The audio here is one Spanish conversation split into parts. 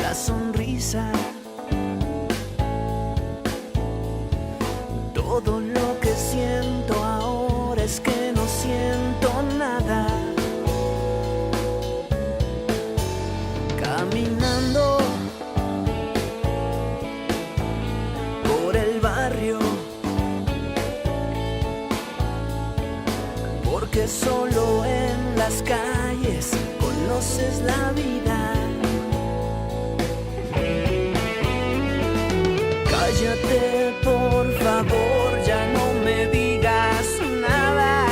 la sonrisa. Todo lo que siento ahora es que no siento nada. Caminando por el barrio, porque solo en las calles conoces la vida. Cállate, por favor, ya no me digas nada.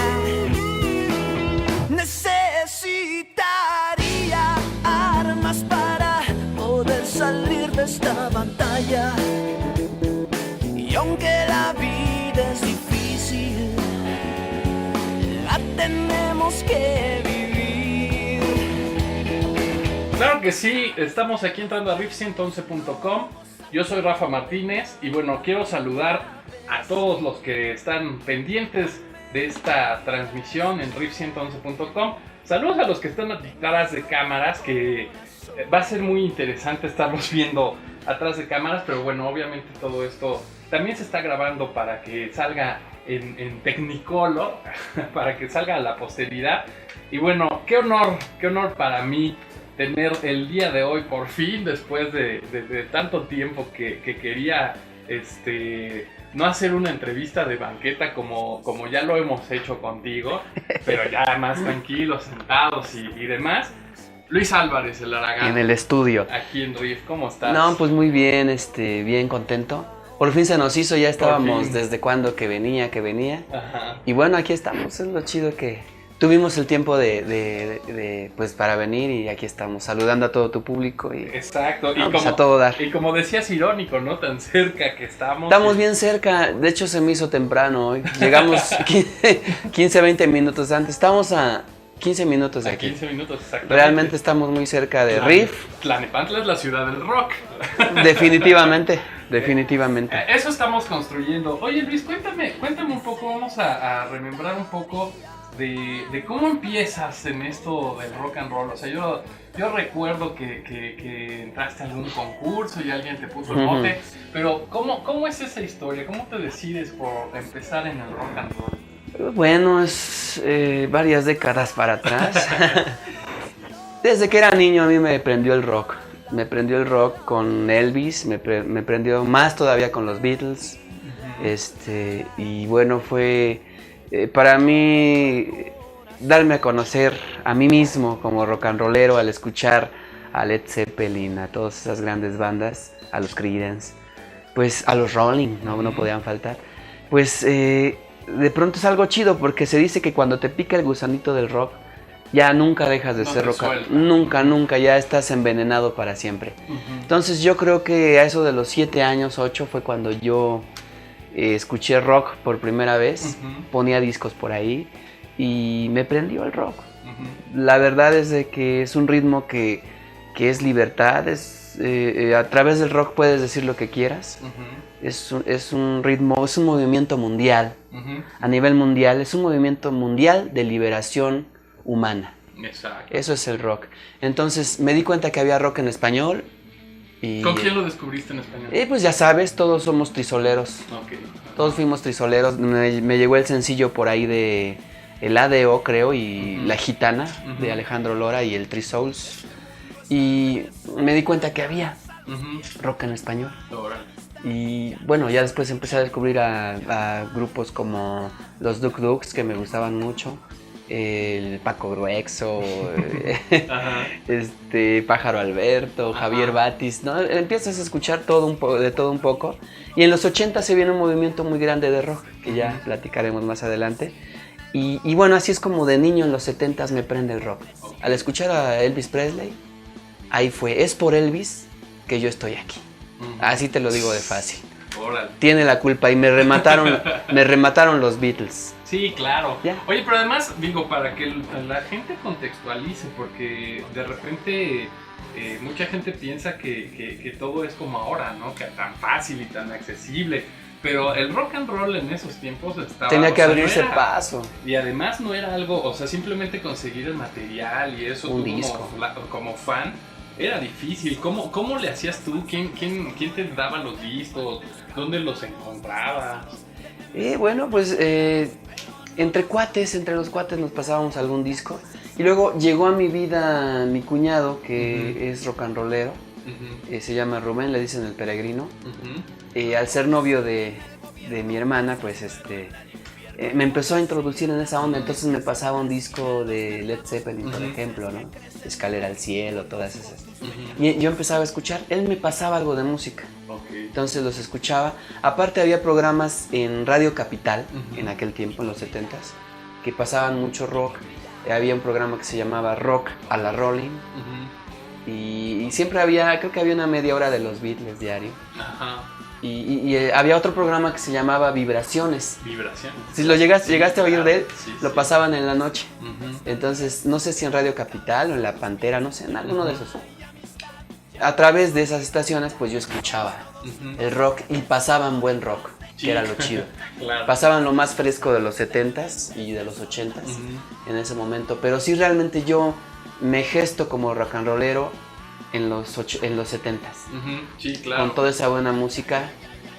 Necesitaría armas para poder salir de esta batalla. Y aunque la vida es difícil, la tenemos que vivir. Claro que sí, estamos aquí entrando a riff111.com. Yo soy Rafa Martínez y bueno, quiero saludar a todos los que están pendientes de esta transmisión en riff111.com. Saludos a los que están atrás de cámaras, que va a ser muy interesante estarlos viendo atrás de cámaras, pero bueno, obviamente todo esto también se está grabando para que salga en Technicolor, para que salga a la posteridad. Y bueno, qué honor para mí tener el día de hoy por fin, después de tanto tiempo que quería no hacer una entrevista de banqueta como ya lo hemos hecho contigo, pero ya más tranquilos, sentados y demás. Luis Álvarez, el Aragán. En el estudio. Aquí en Riff, ¿cómo estás? No, pues muy bien, bien contento. Por fin se nos hizo, ya estábamos desde cuando que venía. Ajá. Y bueno, aquí estamos, es lo chido que tuvimos el tiempo pues para venir y aquí estamos saludando a todo tu público y exacto, y pues a todo dar. Y como decías, irónico, ¿no? Tan cerca que estamos. Estamos bien cerca, de hecho se me hizo temprano hoy. Llegamos 15, 20 minutos antes. Estamos a 15 minutos de aquí. 15 minutos, exactamente. Realmente estamos muy cerca de Riff. Tlalnepantla es la ciudad del rock. Definitivamente. Eso estamos construyendo. Oye Luis, cuéntame un poco, vamos a remembrar un poco de cómo empiezas en esto del rock and roll. O sea, yo recuerdo que entraste a algún concurso y alguien te puso el mote, pero ¿cómo es esa historia? ¿Cómo te decides por empezar en el rock and roll? Bueno, es varias décadas para atrás. Desde que era niño a mí me prendió el rock. Me prendió el rock con Elvis, me prendió más todavía con los Beatles. Y bueno, fue para mí darme a conocer a mí mismo como rock and rollero al escuchar a Led Zeppelin, a todas esas grandes bandas, a los Creedence, pues a los Rolling, no podían faltar. Pues de pronto es algo chido porque se dice que cuando te pica el gusanito del rock, ya nunca dejas de ser rock. Nunca, ya estás envenenado para siempre. Entonces yo creo que a eso de los 7 años, 8 fue cuando yo escuché rock por primera vez, ponía discos por ahí y me prendió el rock. La verdad es de que es un ritmo que es libertad, a través del rock puedes decir lo que quieras. Es un ritmo, es un movimiento mundial, a nivel mundial, es un movimiento mundial de liberación humana. Exacto. Eso es el rock. Entonces me di cuenta que había rock en español. Y, ¿con quién lo descubriste en español? Pues ya sabes, todos somos trisoleros. Okay. Todos fuimos trisoleros. Me llegó el sencillo por ahí de el ADO, creo, y La Gitana, de Alejandro Lora, y el Three Souls. Y me di cuenta que había rock en español. Y bueno, ya después empecé a descubrir a grupos como los Duk Duks, que me gustaban mucho. El Paco Gruexo, Pájaro Alberto, Javier Batis, ¿no? Empiezas a escuchar de todo un poco. Y en los 80 se viene un movimiento muy grande de rock, que ya platicaremos más adelante. Y bueno, así es como de niño en los 70 me prende el rock. Al escuchar a Elvis Presley, ahí fue, es por Elvis que yo estoy aquí. Así te lo digo de fácil. Órale. Tiene la culpa y me remataron los Beatles. Sí, claro. ¿Ya? Oye, pero además, digo, para que la gente contextualice, porque de repente mucha gente piensa que todo es como ahora, ¿no? Que tan fácil y tan accesible. Pero el rock and roll en esos tiempos estaba... Tenía que abrirse paso. Y además no era algo, o sea, simplemente conseguir el material y eso. Un disco. Como fan, era difícil. ¿Cómo le hacías tú? ¿Quién te daba los discos? ¿Dónde los encontrabas? Bueno, pues entre los cuates nos pasábamos algún disco. Y luego llegó a mi vida mi cuñado, que es rock and rollero. Se llama Rubén, le dicen el peregrino. Al ser novio de mi hermana, pues me empezó a introducir en esa onda. Entonces me pasaba un disco de Led Zeppelin, por ejemplo, ¿no? Escalera al cielo, todas esas. Y yo empezaba a escuchar, él me pasaba algo de música. Entonces los escuchaba. Aparte había programas en Radio Capital, en aquel tiempo, en los 70s, que pasaban mucho rock. Había un programa que se llamaba Rock a la Rolling. Y siempre creo que había una media hora de los Beatles diario. Y había otro programa que se llamaba Vibraciones. Si lo llegaste a oír de él, lo pasaban en la noche. Entonces, no sé si en Radio Capital o en La Pantera, no sé, en alguno de esos. A través de esas estaciones, pues yo escuchaba el rock y pasaban buen rock, que era lo chido. Claro. Pasaban lo más fresco de los 70s y de los 80s en ese momento. Pero sí, realmente yo me gesto como rock and rollero en los 70s. Sí, claro. Con toda esa buena música.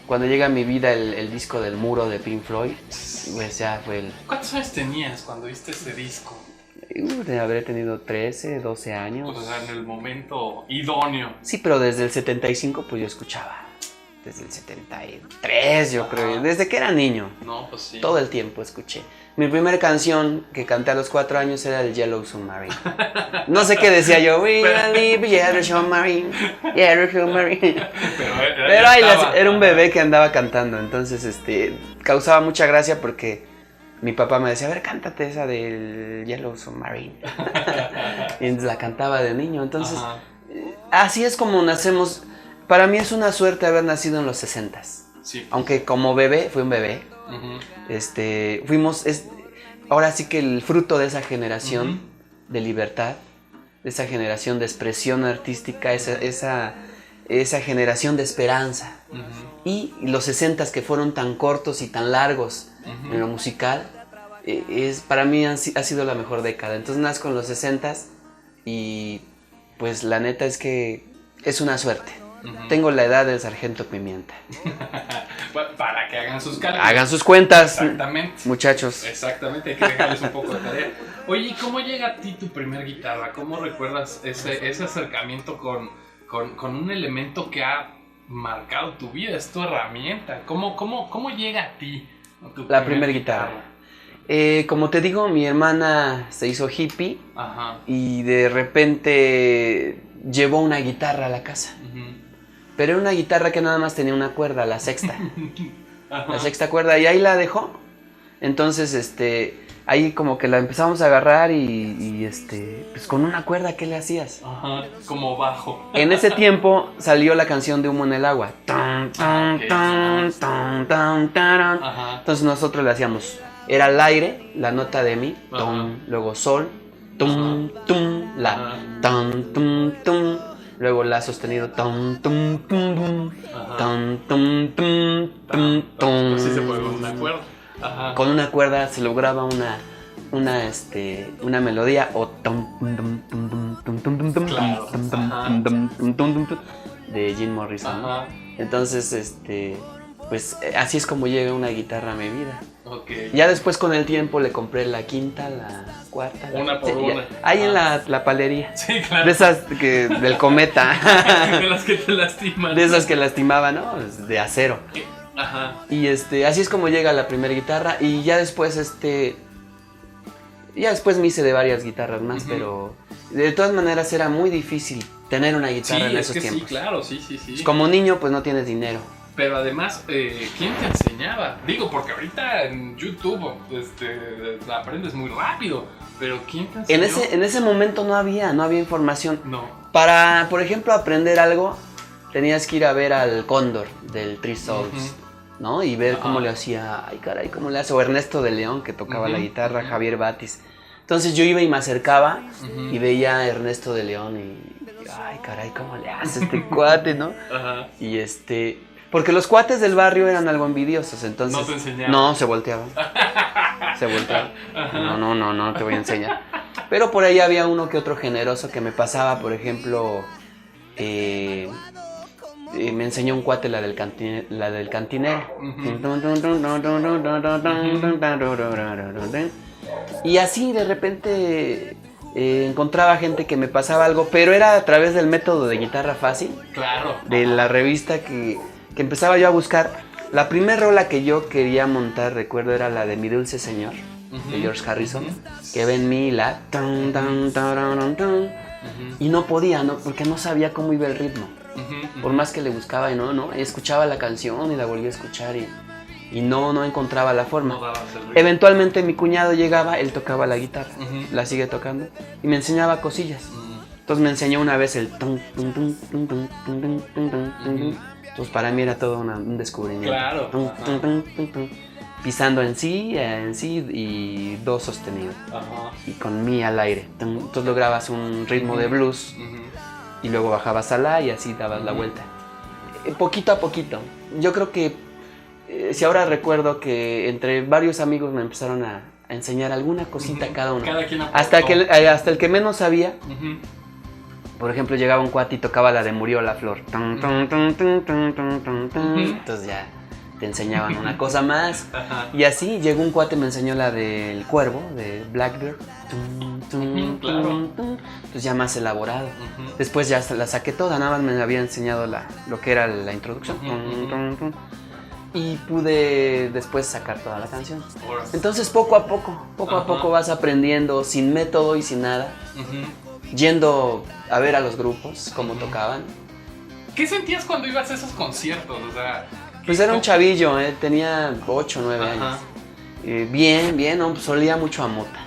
Cuando llega a mi vida el disco del Muro de Pink Floyd, pues ya fue el... ¿Cuántos años tenías cuando viste ese disco? Habré tenido 13, 12 años. O sea, en el momento idóneo. Sí, pero desde el 75 pues yo escuchaba. Desde el 73 yo creo. Desde que era niño. No, pues sí. Todo el tiempo escuché. Mi primera canción que canté a los 4 años era el Yellow Submarine. No sé qué decía yo. We live Yellow Submarine, Yellow Submarine. Pero ahí era un bebé que andaba cantando. Entonces causaba mucha gracia porque mi papá me decía, a ver, cántate esa del Yellow Submarine. Y entonces la cantaba de niño. Entonces, así es como nacemos. Para mí es una suerte haber nacido en los 60s. Sí. Aunque como bebé, fui un bebé. Ahora sí que el fruto de esa generación de libertad, de esa generación de expresión artística, esa generación de esperanza. Y los 60s que fueron tan cortos y tan largos en lo musical, para mí ha sido la mejor década. Entonces nazco en los 60s y pues la neta es que es una suerte. Tengo la edad del Sargento Pimienta. Para que hagan sus cálculos. Hagan sus cuentas. Exactamente. Muchachos. Exactamente, hay que dejarles un poco de tarea. Oye, ¿y cómo llega a ti tu primer guitarra? ¿Cómo recuerdas ese acercamiento con un elemento que ha marcado tu vida? Es tu herramienta. ¿Cómo llega a ti la primer guitarra? Como te digo, mi hermana se hizo hippie. Y de repente llevó una guitarra a la casa. Pero era una guitarra que nada más tenía una cuerda, la sexta. La sexta cuerda, y ahí la dejó. Entonces, ahí como que la empezamos a agarrar y pues con una cuerda, ¿qué le hacías? Como bajo. En ese tiempo salió la canción de Humo en el Agua. Entonces nosotros le hacíamos, era al aire, la nota de mi, luego sol, tum, tum, la, tum, tum, tum. Luego la sostenido, tum, tum, tum, tum, tum, tum, tum, tum, tum. Pues sí se puede con una cuerda. Con una cuerda se lograba una melodía o tum, tum, tum, tum, tum, tum, tum, tum, de Jim Morrison. Entonces, pues así es como llega una guitarra a mi vida. Ya después con el tiempo le compré la quinta, la cuarta. Una por una. Ahí en la palería. Sí, claro. De esas del Cometa. De las que te lastiman. De esas que lastimaban, ¿no? De acero. Y así es como llega la primera guitarra. Y ya después me hice de varias guitarras más, pero de todas maneras era muy difícil tener una guitarra en esos tiempos. Sí, claro, sí. Como niño, pues no tienes dinero. Pero además, ¿quién te enseñaba? Digo, porque ahorita en YouTube aprendes muy rápido, pero ¿quién te enseñó? En ese momento no había información. No. Para, por ejemplo, aprender algo, tenías que ir a ver al Cóndor del Three Souls, ¿no? Y ver cómo le hacía, ay caray, cómo le hace, o Ernesto de León, que tocaba la guitarra, Javier Batis. Entonces yo iba y me acercaba y veía a Ernesto de León y ay caray, cómo le hace este cuate, ¿no? Y porque los cuates del barrio eran algo envidiosos, entonces... ¿No te enseñaban? No, se volteaban. No te voy a enseñar. Pero por ahí había uno que otro generoso que me pasaba, por ejemplo, me enseñó un cuate la del cantinero. Y así de repente encontraba gente que me pasaba algo, pero era a través del método de guitarra fácil. Claro. De la revista que empezaba yo a buscar. La primera rola que yo quería montar, recuerdo, era la de Mi Dulce Señor, de George Harrison, que ven mi la y no podía, ¿no? Porque no sabía cómo iba el ritmo. Por más que le buscaba y no, escuchaba la canción y la volvía a escuchar y no encontraba la forma. No dabas el ritmo. Eventualmente mi cuñado llegaba, él tocaba la guitarra, la sigue tocando y me enseñaba cosillas. Entonces me enseñó una vez el Entonces para mí era todo un descubrimiento. Claro. Pisando en sí y do sostenido. Ajá. Y con mi al aire. Entonces lograbas un ritmo de blues y luego bajabas a la y así dabas la vuelta. Poquito a poquito. Yo creo que si ahora recuerdo que entre varios amigos me empezaron a enseñar alguna cosita cada uno. Cada quien aportó. Hasta el que menos sabía. Por ejemplo, llegaba un cuate y tocaba la de Murió la Flor. Entonces ya te enseñaban una cosa más. Y así llegó un cuate y me enseñó la del Cuervo, de Blackbird. Claro. Entonces ya más elaborado. Después ya la saqué toda, nada más me había enseñado lo que era la introducción. Y pude después sacar toda la canción. Entonces poco a poco vas aprendiendo sin método y sin nada. Yendo a ver a los grupos, cómo tocaban. ¿Qué sentías cuando ibas a esos conciertos? O sea, Pues era un chavillo, tenía 8 o 9 años. Bien, no, pues olía mucho a mota.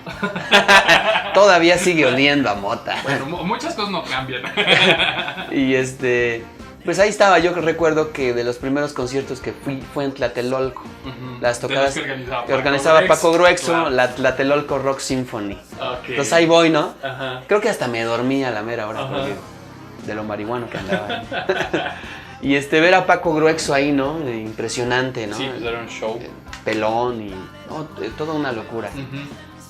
Todavía sigue oliendo a mota. Bueno, muchas cosas no cambian. Y pues ahí estaba, yo recuerdo que de los primeros conciertos que fue en Tlatelolco. Las tocadas que organizaba Paco Gruexo, claro. la Tlatelolco Rock Symphony. Okay. Entonces ahí voy, ¿no? Ajá. Creo que hasta me dormí a la mera hora porque de lo marihuano que andaba. Y ver a Paco Gruexo ahí, ¿no? Impresionante, ¿no? Sí, pues era un show. Pelón y toda una locura.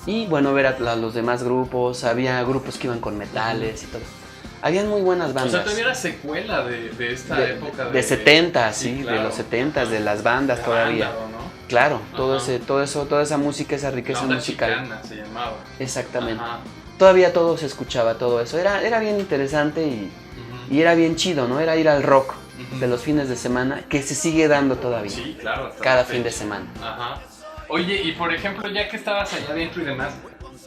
Y bueno, ver a los demás grupos, había grupos que iban con metales y todo. Habían muy buenas bandas. O sea, todavía era secuela de esta época. De 70, sí, claro. de los 70, de las bandas de todavía. Vándalo, ¿no? Claro, todo eso, toda esa música, esa riqueza La onda musical. chicana se llamaba. Exactamente. Ajá. Todavía todo se escuchaba, todo eso. Era bien interesante y era bien chido, ¿no? Era ir al rock de los fines de semana, que se sigue dando todavía. Sí, claro. hasta Cada la fin de fecha. semana. Ajá. Oye, y por ejemplo, ya que estabas allá adentro y demás,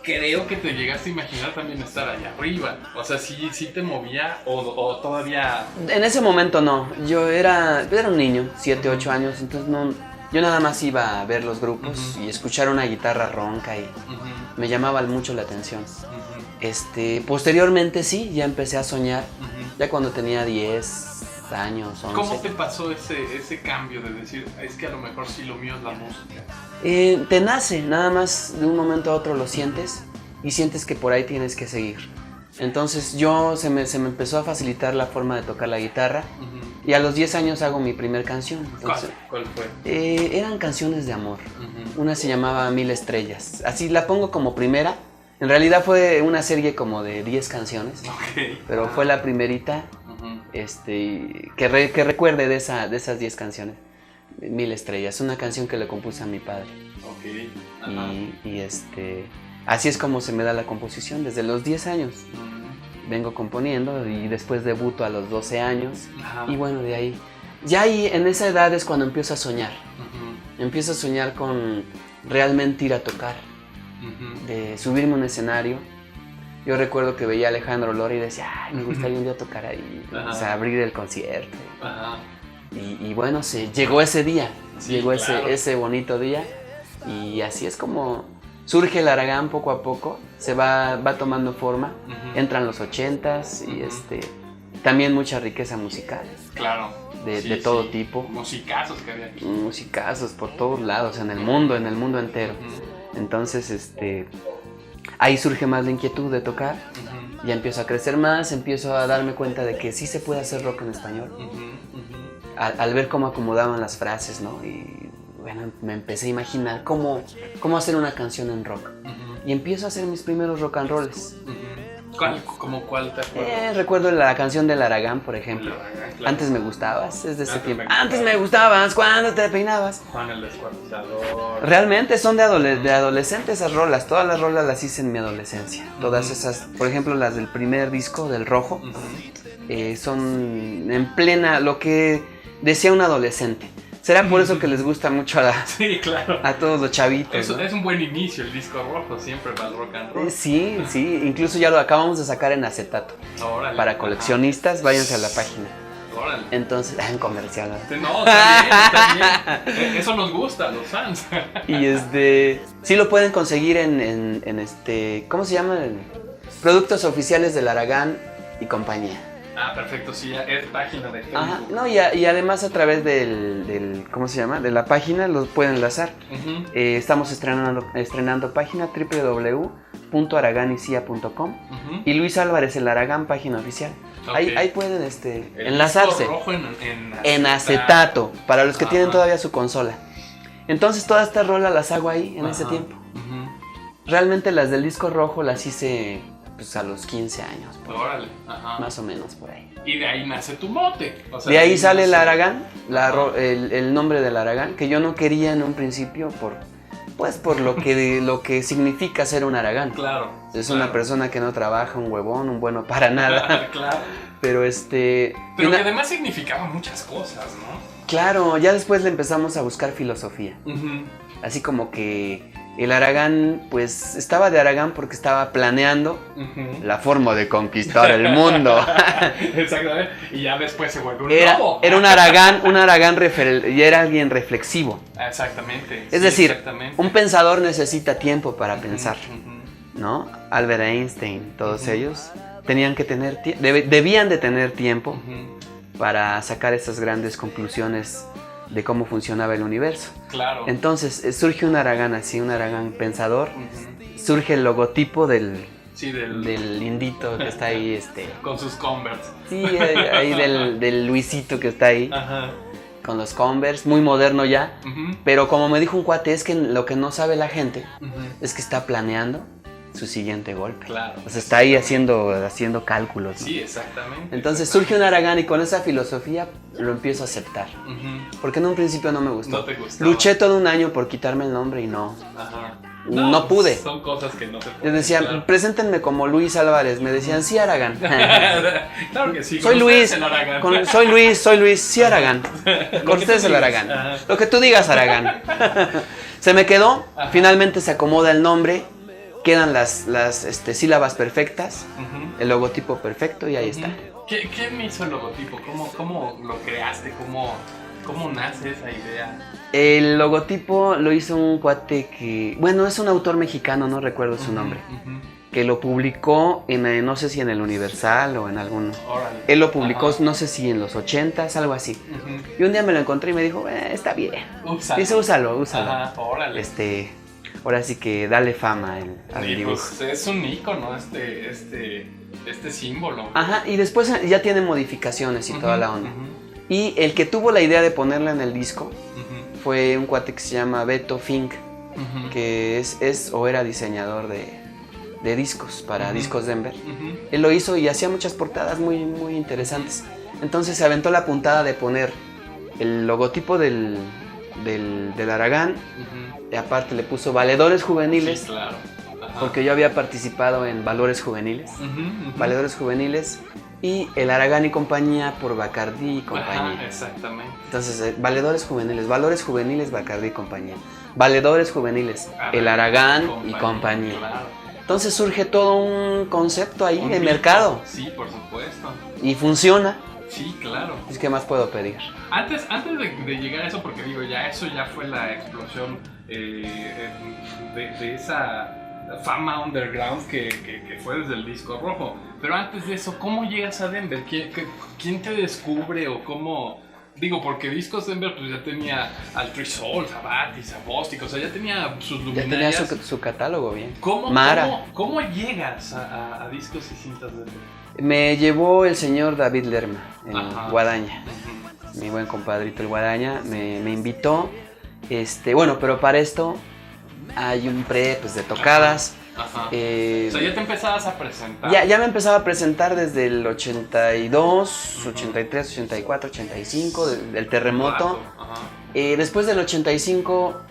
creo que te llegaste a imaginar también estar allá arriba. O sea, sí te movía o todavía... En ese momento no. Yo era un niño, 7, 8 años, entonces no. Yo nada más iba a ver los grupos y escuchar una guitarra ronca y me llamaba mucho la atención. Posteriormente sí, ya empecé a soñar, ya cuando tenía 10 años, 11. ¿Cómo te pasó ese cambio de decir, es que a lo mejor sí lo mío es la música? Te nace, nada más de un momento a otro lo sientes y sientes que por ahí tienes que seguir. Entonces se me empezó a facilitar la forma de tocar la guitarra y a los 10 años hago mi primer canción. Entonces, ¿Cuál fue? Eran canciones de amor. Una se llamaba 1000 estrellas. Así la pongo como primera. En realidad fue una serie como de 10 canciones. Okay. Pero fue la primerita que recuerde de esas 10 canciones. 1000 estrellas. Una canción que le compuse a mi padre. Okay. Y así es como se me da la composición. Desde los 10 años vengo componiendo y después debuto a los 12 años. Y bueno, de ahí. Ya ahí, en esa edad es cuando empiezo a soñar. Empiezo a soñar con realmente ir a tocar. De subirme a un escenario. Yo recuerdo que veía a Alejandro Lora y decía, ay, me gustaría un día tocar ahí, o sea, abrir el concierto. Y bueno, llegó ese día, llegó claro. ese bonito día y así es como surge el Aragán poco a poco, se va tomando forma, entran los 80s y también mucha riqueza musical. Claro. De todo tipo. Musicazos que había aquí. Musicazos por todos lados, en el mundo entero. Entonces, ahí surge más la inquietud de tocar, ya empiezo a crecer más, empiezo a darme cuenta de que sí se puede hacer rock en español, al ver cómo acomodaban las frases, ¿no? Y bueno, me empecé a imaginar cómo hacer una canción en rock, y empiezo a hacer mis primeros rock and rolls. ¿Cuál te acuerdas? Recuerdo la canción del Aragán, por ejemplo. Claro. Antes me gustabas, es de ese Antes tiempo. me gustabas. Antes me gustabas, cuando te peinabas. Juan el Descuartizador. Realmente son de adolescente esas rolas. Todas las rolas las hice en mi adolescencia. Todas esas, por ejemplo, las del primer disco, del Rojo, son en plena, lo que decía un adolescente. ¿Será por eso que les gusta mucho Sí, claro. a todos los chavitos? Eso, ¿no? es un buen inicio, el disco rojo, siempre para el rock and roll. Sí, incluso ya lo acabamos de sacar en acetato. Órale. Para coleccionistas, váyanse a la página. Órale. Entonces, en comercial. ¿no? No, está bien. Eso nos gusta a los fans. Y sí lo pueden conseguir en ¿cómo se llama? Productos oficiales del Aragán y compañía. Ah, perfecto, sí, es página de Facebook. Ajá, no, y además a través del ¿cómo se llama? De la página los pueden enlazar. Estamos estrenando página www.araganicia.com y Luis Álvarez el Aragán, página oficial. Okay. Ahí pueden El enlazarse. disco rojo en acetato, para los que tienen todavía su consola. Entonces todas estas rolas las hago ahí en ese tiempo. Realmente las del disco rojo las hice pues a los 15 años. Órale, ajá. Más o menos por ahí. Y de ahí nace tu mote. O sea, de ahí sale el nace... Aragán, el nombre del Aragán, que yo no quería en un principio por lo que significa ser un Aragán. Claro. Es una persona que no trabaja, un huevón, un bueno para nada. Claro. Pero Pero que además significaba muchas cosas, ¿no? Claro, ya después le empezamos a buscar filosofía. Así como que el Aragán, pues estaba de Aragán porque estaba planeando la forma de conquistar el mundo. Exactamente. Y ya después se vuelve un lobo. Era un Aragán y era alguien reflexivo. Exactamente. Es decir, un pensador necesita tiempo para pensar, ¿no? Albert Einstein, todos ellos tenían que debían de tener tiempo para sacar esas grandes conclusiones de cómo funcionaba el universo. Claro. Entonces surge un Aragán así, un Aragán pensador. Surge el logotipo del indito que está ahí. Con sus Converse. Sí, ahí del Luisito que está ahí. Ajá. Con los Converse, muy moderno ya. Pero como me dijo un cuate, es que lo que no sabe la gente es que está planeando su siguiente golpe. Claro. O sea, está ahí haciendo cálculos, ¿no? Sí, exactamente. Entonces surge un Aragán y con esa filosofía lo empiezo a aceptar. Porque en un principio no me gustó. No te gustaba. Luché todo un año por quitarme el nombre y no. Ajá. No pude. Son cosas que no se pueden. Les decían, claro, preséntenme como Luis Álvarez. Me decían, sí, Aragán. Claro que sí. Soy Luis. Soy Luis, sí, Aragán. Con ustedes el Aragán. Ajá. Lo que tú digas, Aragán. Se me quedó. Ajá. Finalmente se acomoda el nombre. Quedan las sílabas perfectas, el logotipo perfecto y ahí está. ¿Quién hizo el logotipo? ¿Cómo lo creaste? ¿Cómo nace esa idea? El logotipo lo hizo un cuate que... Bueno, es un autor mexicano, no recuerdo su nombre. Que lo publicó no sé si en el Universal o en algún... Órale. Él lo publicó, no sé si en los 80s, algo así. Y un día me lo encontré y me dijo, está bien. Dice, úsalo. Ajá, órale. Ahora sí que dale fama al dibujo. Pues es un ícono este símbolo. Ajá, y después ya tiene modificaciones y toda la onda. Y el que tuvo la idea de ponerla en el disco fue un cuate que se llama Beto Fink, que es o era diseñador de discos para Discos Denver. Él lo hizo y hacía muchas portadas muy, muy interesantes. Entonces se aventó la puntada de poner el logotipo del Aragán. Y aparte le puso Valedores Juveniles. Sí, claro. Porque yo había participado en Valores Juveniles. Valedores Juveniles. Y el Aragán y compañía por Bacardí y compañía. Ajá, exactamente. Entonces, Valedores Juveniles, Valores Juveniles, Bacardí y compañía. Valedores Juveniles, el Aragán y compañía. Claro. Entonces surge todo un concepto ahí de mercado. Sí, por supuesto. Y funciona. Sí, claro. ¿Qué más puedo pedir? Antes de llegar a eso, porque digo, eso ya fue la explosión de esa fama underground que fue desde el disco rojo. Pero antes de eso, ¿cómo llegas a Denver? ¿Quién te descubre o cómo...? Digo, porque Discos Denver pues ya tenía al Trisol, Sabatis, a Bostic, o sea, ya tenía sus luminarias. Ya tenía su catálogo bien. ¿Cómo llegas a Discos y Cintas Denver? Me llevó el señor David Lerma en Guadaña. Mi buen compadrito el Guadaña me invitó. Bueno, pero para esto hay un pre de tocadas. Ajá. O sea, ya te empezabas a presentar. Ya me empezaba a presentar desde el 82, 83, 84, 85, del terremoto. Ajá. Después del 85,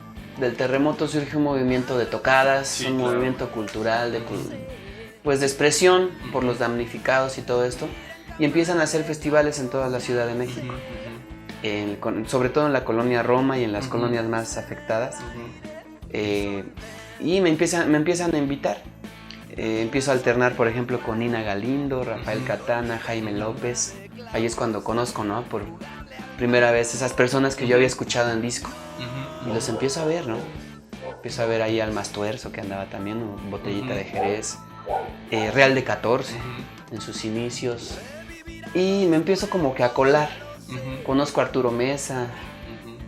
del terremoto, surge un movimiento de tocadas, Sí, un claro. movimiento cultural, de expresión por los damnificados y todo esto. Y empiezan a hacer festivales en toda la Ciudad de México, sobre todo en la colonia Roma y en las colonias más afectadas. Y me empiezan a invitar. Empiezo a alternar, por ejemplo, con Nina Galindo, Rafael Catana, Jaime López. Ahí es cuando conozco, ¿no? Por primera vez esas personas que yo había escuchado en disco. Y los empiezo a ver, ¿no? Empiezo a ver ahí al Mastuerzo, que andaba también, Botellita de Jerez, Real de 14, en sus inicios. Y me empiezo como que a colar. Conozco a Arturo Mesa.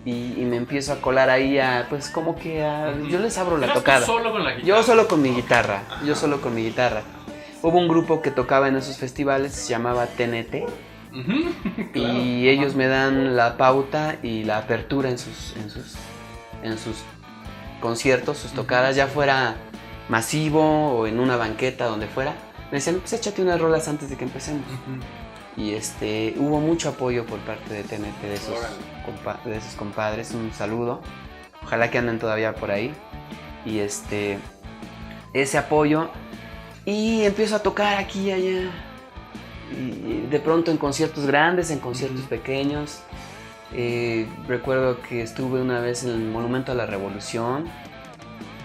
Y me empiezo a colar ahí pues como que yo les abro la tocada. Solo con la guitarra? Yo solo con mi guitarra, Hubo un grupo que tocaba en esos festivales, se llamaba TNT. Claro. Y ellos me dan la pauta y la apertura en sus conciertos, sus tocadas, ya fuera masivo o en una banqueta, donde fuera. Me decían, pues échate unas rolas antes de que empecemos. Y hubo mucho apoyo por parte de TNT, de esos compadres. Un saludo. Ojalá que anden todavía por ahí. Y ese apoyo. Y empiezo a tocar aquí y allá. Y de pronto en conciertos grandes, en conciertos pequeños. Recuerdo que estuve una vez en el Monumento a la Revolución.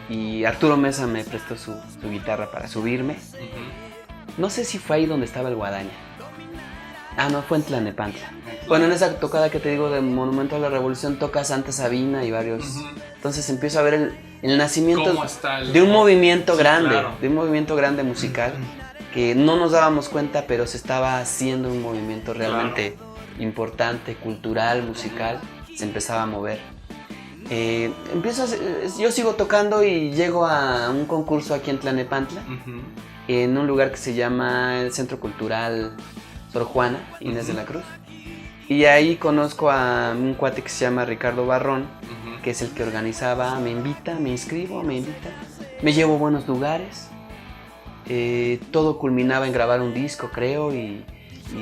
Y Arturo Mesa me prestó su guitarra para subirme. No sé si fue ahí donde estaba el Guadaña. No, fue en Tlalnepantla. Bueno, en esa tocada que te digo de Monumento a la Revolución toca Santa Sabina y varios. Entonces empiezo a ver el nacimiento de un movimiento grande, claro. De un movimiento grande musical, que no nos dábamos cuenta, pero se estaba haciendo un movimiento realmente importante, cultural, musical. Se empezaba a mover. Yo sigo tocando y llego a un concurso aquí en Tlalnepantla, en un lugar que se llama el Centro Cultural Sor Juana Inés de la Cruz. Y ahí conozco a un cuate que se llama Ricardo Barrón, que es el que organizaba, me invita, me inscribo, me llevo a buenos lugares. Todo culminaba en grabar un disco, creo, y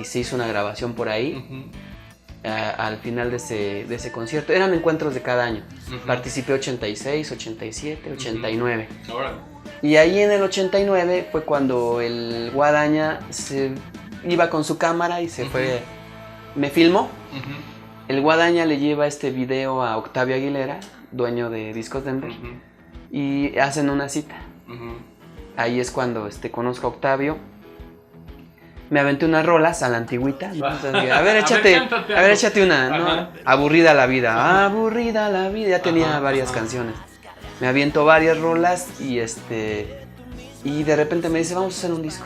se hizo una grabación por ahí. Al final de ese concierto. Eran encuentros de cada año. Participé 86, 87, 89. Y ahí en el 89 fue cuando el Guadaña se iba con su cámara y se fue, me filmó. El Guadaña le lleva este video a Octavio Aguilera, dueño de Discos Denver, y hacen una cita. Ahí es cuando conozco a Octavio. Me aventé unas rolas a la antigüita. Entonces, a ver, échate una, ¿no? Aburrida la vida, aburrida la vida. Ya tenía varias canciones. Me aviento varias rolas y de repente me dice, vamos a hacer un disco.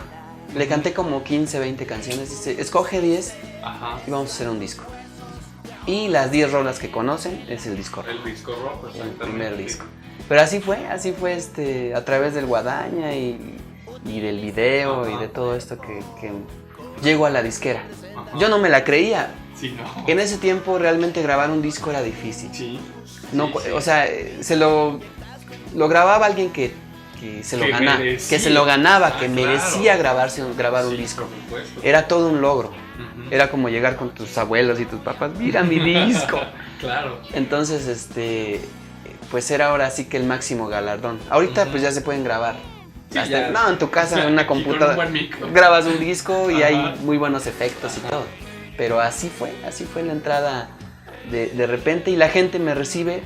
Le canté como 15, 20 canciones. Dice, escoge 10 y vamos a hacer un disco. Y las 10 rolas que conocen es el disco rojo. El disco rojo, el primer disco. Pero así fue a través del Guadaña y del video y de todo esto que llego a la disquera. Yo no me la creía. Sí, no. En ese tiempo realmente grabar un disco era difícil. Sí. No, sí. O sea, se lo grababa alguien que se lo ganaba, que se lo ganaba, que merecía grabar un disco. Era todo un logro. Era como llegar con tus abuelos y tus papás, mira mi disco. Claro. Entonces, pues era ahora sí que el máximo galardón. Ahorita pues ya se pueden grabar. Sí, en tu casa, en una computadora, grabas un disco y hay muy buenos efectos y todo. Pero así fue la entrada de repente, y la gente me recibe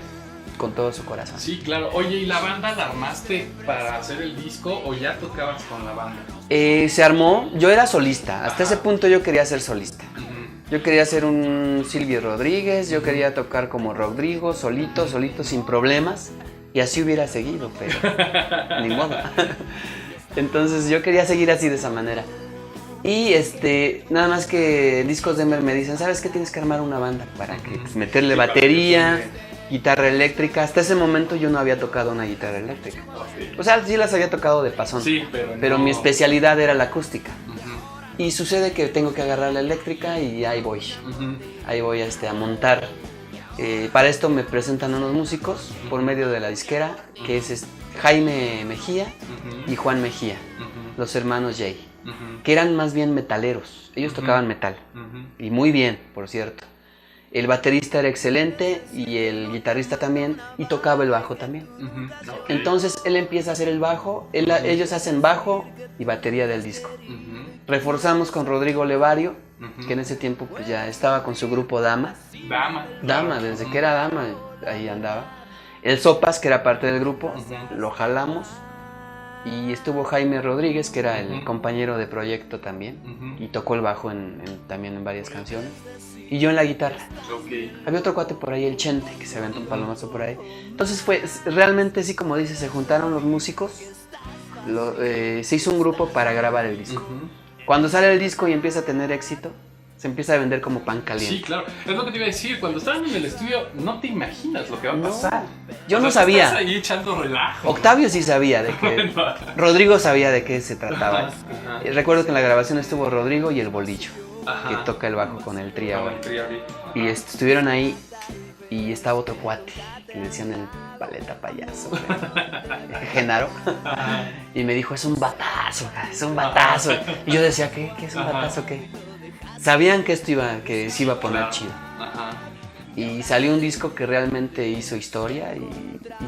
con todo su corazón. Sí, claro. Oye, ¿y la banda la armaste para hacer el disco o ya tocabas con la banda? Se armó, yo era solista, hasta ese punto yo quería ser solista. Yo quería ser un Silvio Rodríguez, yo quería tocar como Rodrigo, solito, sin problemas. Y así hubiera seguido, pero ni modo. Entonces yo quería seguir así de esa manera. Y nada más que Discos Denver me dicen, ¿sabes qué? Tienes que armar una banda para que meterle batería, guitarra eléctrica. Hasta ese momento yo no había tocado una guitarra eléctrica. O sea, sí las había tocado de pasón. Sí, pero mi especialidad era la acústica. Y sucede que tengo que agarrar la eléctrica y ahí voy. Ahí voy a montar. Para esto me presentan unos músicos por medio de la disquera, que es Jaime Mejía Ujú. y Juan Mejía, Ujú. los hermanos Jay, Ujú. que eran más bien metaleros. Ellos Ujú. tocaban metal, Ujú. y muy bien, por cierto. El baterista era excelente y el guitarrista también, y tocaba el bajo también. Ujú. Ok. Entonces él empieza a hacer el bajo, ellos hacen bajo y batería del disco. Ujú. Reforzamos con Rodrigo Levario, Ujú. que en ese tiempo pues ya estaba con su grupo Dama. Dama. Desde Ujú. que era Dama, ahí andaba. El Sopas, que era parte del grupo, Ujú. lo jalamos. Y estuvo Jaime Rodríguez, que era el Ujú. compañero de proyecto también. Ujú. Y tocó el bajo también en varias canciones. Y yo en la guitarra. Ok. Había otro cuate por ahí, el Chente, que se aventó un palomazo por ahí. Entonces fue, realmente sí, como dices, se juntaron los músicos. Se hizo un grupo para grabar el disco. Ujú. Cuando sale el disco y empieza a tener éxito, se empieza a vender como pan caliente. Sí, claro. Es lo que te iba a decir. Cuando estaban en el estudio, no te imaginas lo que va a No, pasar. yo O no sea, tú sabía. Estás ahí echando relajo. Octavio sí sabía de qué. Rodrigo sabía de qué se trataba. Ajá. Recuerdo que en la grabación estuvo Rodrigo y el Bolillo, Ajá. que toca el bajo con el tri ahora. Con el Triari. Y estuvieron ahí y estaba otro cuate que le decían el paleta payaso, Genaro. Ajá. Y me dijo, es un batazo, es un batazo. Y yo decía, ¿qué es un Ajá. batazo? ¿Qué? Sabían que que se iba a poner Claro. chido. Ajá. Y salió un disco que realmente hizo historia y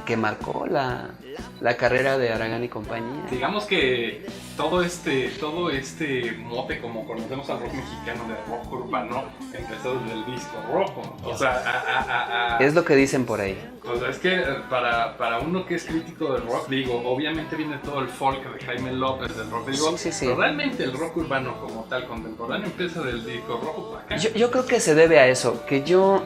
que marcó la carrera de Aragán y compañía. Digamos que todo este mote como conocemos al rock mexicano de rock urbano empezó desde el disco rojo. O sea, Es lo que dicen por ahí. o sea, es que para uno que es crítico del rock, digo, obviamente viene todo el folk de Jaime López, del rock, digo, Sí. pero realmente el rock urbano como tal, contemporáneo, empieza del disco rojo para acá. Yo creo que se debe a eso, que yo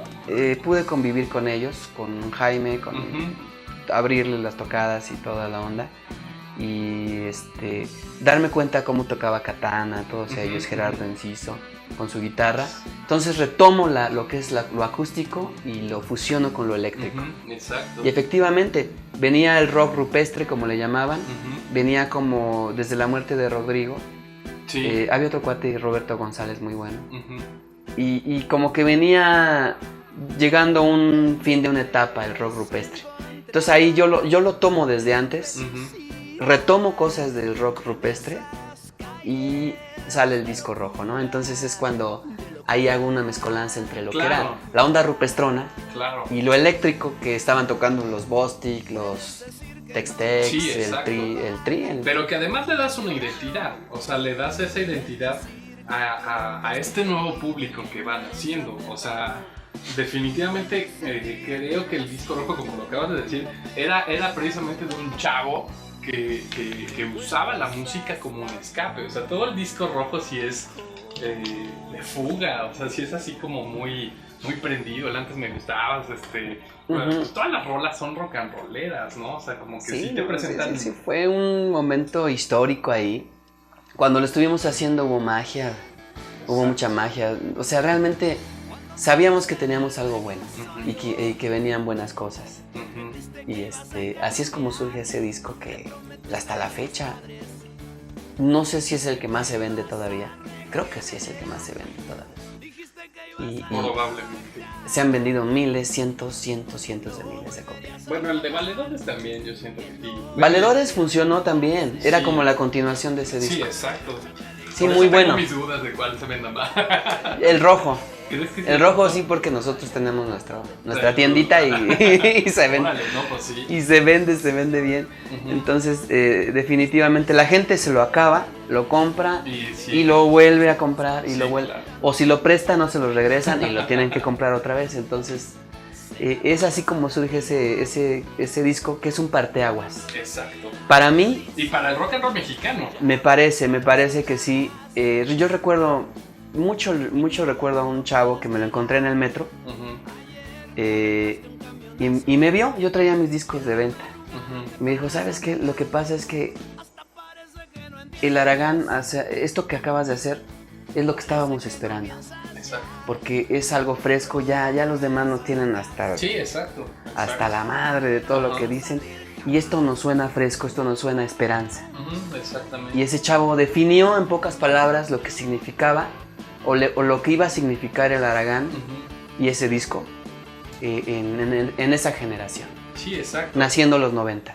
pude convivir con ellos, con Jaime, con Ujú. abrirle las tocadas y toda la onda. Y darme cuenta cómo tocaba Katana, todos Ujú, ellos, ujú. Gerardo Enciso, con su guitarra. Entonces retomo lo que es lo acústico y lo fusiono con lo eléctrico. Ujú, exacto. Y efectivamente, venía el rock rupestre, como le llamaban, Ujú. venía como desde la muerte de Rodrigo. Sí. Había otro cuate, Roberto González, muy bueno. Ujú. Y como que venía llegando a un fin de una etapa el rock rupestre. Entonces ahí yo lo tomo desde antes, Ujú. retomo cosas del rock rupestre y sale el disco rojo, ¿no? Entonces es cuando ahí hago una mezcolanza entre lo que Claro. era la onda rupestrona Claro. y lo eléctrico que estaban tocando los Bostik, los Tex-Tex, Sí, el exacto. tri. Pero que además le das una identidad, o sea, le das esa identidad a este nuevo público que van haciendo. O sea, definitivamente creo que el disco rojo, como lo acabas de decir, era precisamente de un chavo que usaba la música como un escape. O sea, todo el disco rojo sí es de fuga, o sea, sí es así como muy prendido. El Antes Me Gustabas, bueno, pues todas las rolas son rock and rolleras, ¿no? O sea, como que sí, te no, presentan. sí, fue un momento histórico ahí. Cuando lo estuvimos haciendo hubo magia, hubo mucha magia. O sea, realmente sabíamos que teníamos algo bueno Ujú. y que venían buenas cosas. Ujú. Y así es como surge ese disco que hasta la fecha no sé si es el que más se vende todavía. Creo que sí es el que más se vende todavía. Y Probablemente. se han vendido miles, cientos de miles de copias. Bueno, el de Valedores también, yo siento que sí. Valedores funcionó también, era Sí. como la continuación de ese disco. Sí, exacto. Sí, Por muy eso bueno. Tengo mis dudas de cuál se venda más. El rojo. ¿Crees que El rojo sí, porque nosotros tenemos nuestra tiendita y se vende. Órale, no, pues sí. Y se vende bien. Ujú. Entonces, definitivamente la gente se lo acaba, lo compra Y sí. y lo vuelve a comprar y Sí, lo vuelve. claro. O si lo presta, no se lo regresan y lo tienen que comprar otra vez. Entonces, es así como surge ese disco que es un parteaguas. Exacto. Para mí, Y para el rock and roll mexicano. me parece que sí. Yo recuerdo, mucho recuerdo a un chavo que me lo encontré en el metro. Ujú, Y me vio, yo traía mis discos de venta. ujú. Me dijo, ¿sabes qué? Lo que pasa es que el Aragán, esto que acabas de hacer, es lo que estábamos esperando. Exacto. Porque es algo fresco, ya los demás nos tienen hasta Sí, exacto. hasta la madre de todo lo Ajá. que dicen. Y esto nos suena fresco, esto nos suena a esperanza. Ujú, exactamente. Y ese chavo definió en pocas palabras lo que significaba o lo que iba a significar el Aragán Ujú. y ese disco en esa generación, Sí, exacto. naciendo los 90.